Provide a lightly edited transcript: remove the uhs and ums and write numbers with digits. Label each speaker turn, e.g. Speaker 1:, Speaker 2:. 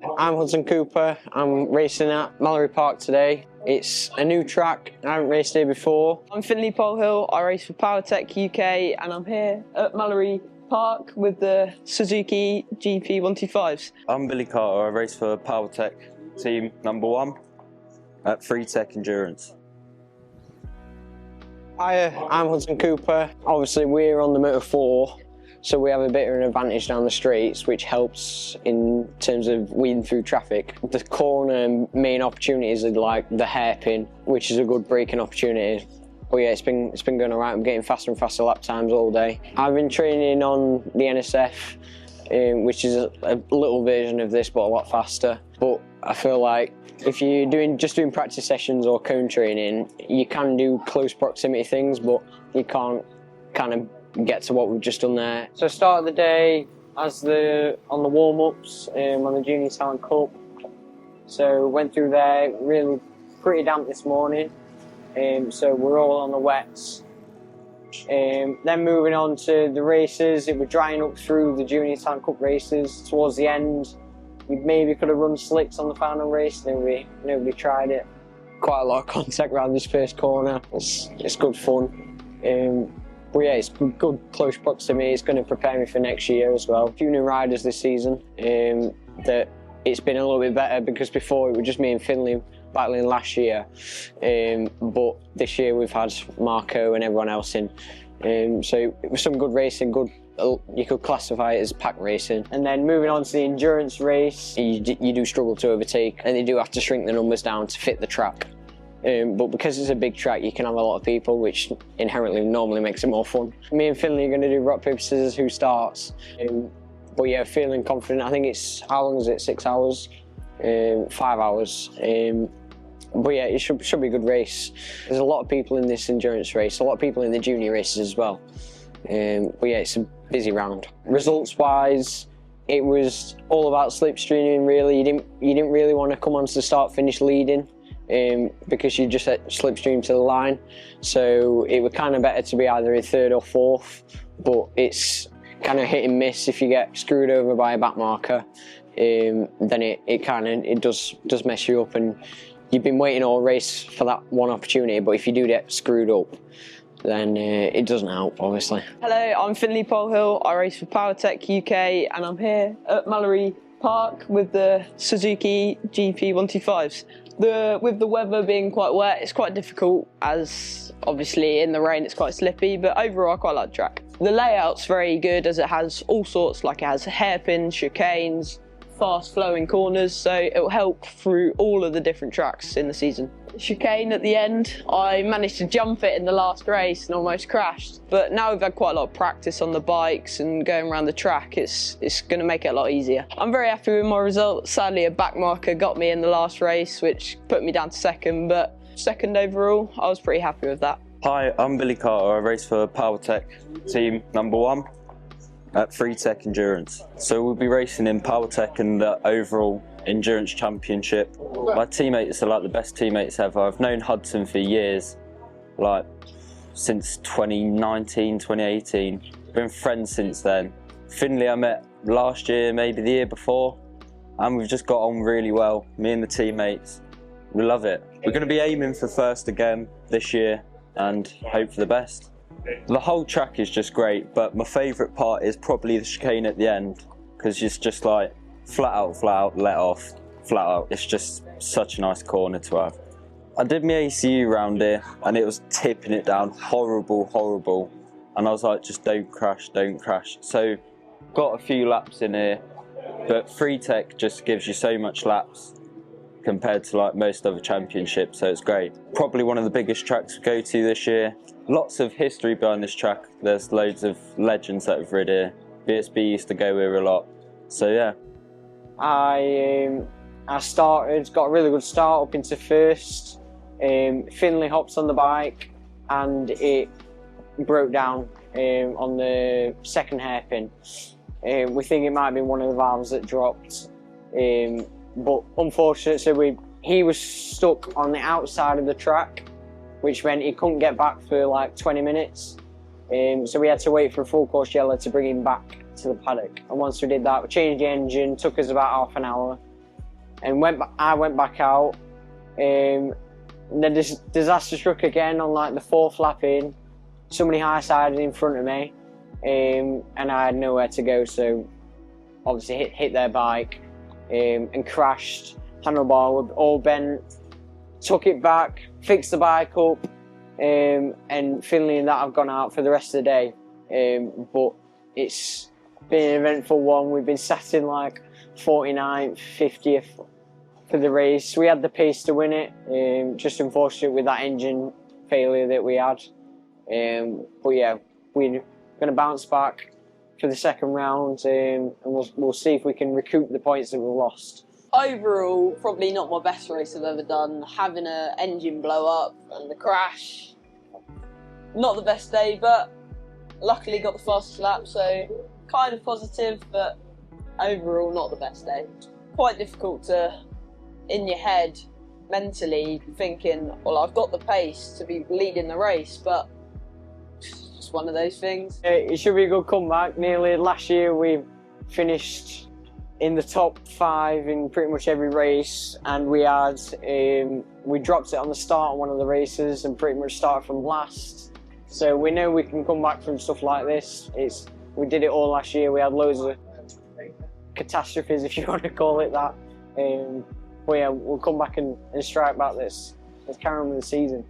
Speaker 1: I'm Hudson Cooper. I'm racing at Mallory Park today. It's a new track. I haven't raced here before.
Speaker 2: I'm Finley Polhill. I race for Powertech UK and I'm here at Mallory Park with the Suzuki GP125s.
Speaker 3: I'm Billy Carter. I race for Powertech Team #1 at Tech Endurance.
Speaker 1: Hi, I'm Hudson Cooper. Obviously we're on the Motor 4, so we have a bit of an advantage down the straights, which helps in terms of weeding through traffic. The corner main opportunities are like the hairpin, which is a good braking opportunity. But yeah, it's been going alright. I'm getting faster and faster lap times all day. I've been training on the NSF, which is a little version of this, but a lot faster. But I feel like if you're just doing practice sessions or cone training, you can do close proximity things, but you can't kind of get to what we've just done there. So start of the day on the warm-ups on the Junior Talent Cup. So went through there, really pretty damp this morning. So we're all on the wets. Then moving on to the races, it was drying up through the Junior Talent Cup races. Towards the end, we maybe could have run slicks on the final race, nobody tried it. Quite a lot of contact around this first corner. It's good fun. But yeah, it's good close proximity. It's going to prepare me for next year as well. A few new riders this season. That it's been a little bit better because before it was just me and Finley battling last year. But this year we've had Marco and everyone else in. So it was some good racing, you could classify it as pack racing. And then moving on to the endurance race, you do struggle to overtake, and they do have to shrink the numbers down to fit the track. But because it's a big track, you can have a lot of people, which inherently normally makes it more fun. Me and Finley are going to do rock, paper, scissors, who starts. But yeah, feeling confident. I think it's, how long is it, 6 hours? 5 hours. But yeah, it should be a good race. There's a lot of people in this endurance race, a lot of people in the junior races as well. But yeah, it's a busy round. Results-wise, it was all about slipstreaming really. You didn't really want to come onto the start-finish leading because you just slipstream to the line. So it was kind of better to be either in third or fourth, but it's kind of hit and miss. If you get screwed over by a back marker, then it does mess you up, and you've been waiting all race for that one opportunity, but if you do get screwed up, then it doesn't help, obviously.
Speaker 2: Hello, I'm Finley Polhill. I race for Powertech UK and I'm here at Mallory Park with the Suzuki GP125s. With the weather being quite wet, it's quite difficult, as obviously in the rain it's quite slippy, but overall I quite like the track. The layout's very good as it has all sorts, like it has hairpins, chicanes, fast flowing corners, so it will help through all of the different tracks in the season. Chicane at the end, I managed to jump it in the last race and almost crashed, but now we've had quite a lot of practice on the bikes and going around the track, it's going to make it a lot easier. I'm very happy with my result. Sadly a back marker got me in the last race, which put me down to second, but second overall I was pretty happy with that.
Speaker 3: Hi, I'm Billy Carter. I race for Powertech Team #1 at Tech Endurance. So we'll be racing in Powertech and the overall endurance championship. My teammates are like the best teammates ever. I've known Hudson for years, like since 2019, 2018. Been friends since then. Finley I met last year, maybe the year before, and we've just got on really well, me and the teammates. We love it. We're going to be aiming for first again this year and hope for the best. The whole track is just great, but my favourite part is probably the chicane at the end, because it's just like flat out, let off, flat out. It's just such a nice corner to have. I did my ACU round here and it was tipping it down, horrible. And I was like, just don't crash. So got a few laps in here, but Tech just gives you so much laps compared to like most other championships, so it's great. Probably one of the biggest tracks we go to this year. Lots of history behind this track. There's loads of legends that have rid here. BSB used to go here a lot, so yeah.
Speaker 1: I got a really good start up into first. Finley hops on the bike and it broke down on the second hairpin. We think it might have been one of the valves that dropped, but unfortunately he was stuck on the outside of the track, which meant he couldn't get back for like 20 minutes. So we had to wait for a full course yellow to bring him back to the paddock. And once we did that, we changed the engine, took us about half an hour. and I went back out. The disaster struck again on like the 4th lap in. Somebody high-sided in front of me, and I had nowhere to go, so obviously hit their bike and crashed. Handlebar were all bent. Took it back, fixed the bike up, and Finley and that have gone out for the rest of the day. But it's been an eventful one. We've been sat in like 49th, 50th for the race. We had the pace to win it, just unfortunate with that engine failure that we had. But yeah, we're going to bounce back for the second round, and we'll see if we can recoup the points that we lost.
Speaker 2: Overall, probably not my best race I've ever done. Having an engine blow up and the crash, not the best day, but luckily got the fastest lap, so kind of positive, but overall not the best day. Quite difficult to, in your head, mentally thinking, well, I've got the pace to be leading the race, but it's just one of those things.
Speaker 1: It should be a good comeback. Nearly last year we finished in the top 5 in pretty much every race, and we dropped it on the start of one of the races and pretty much started from last. So we know we can come back from stuff like this. We did it all last year. We had loads of catastrophes, if you want to call it that. But yeah, we'll come back and strike back this. Let's carry on with the season.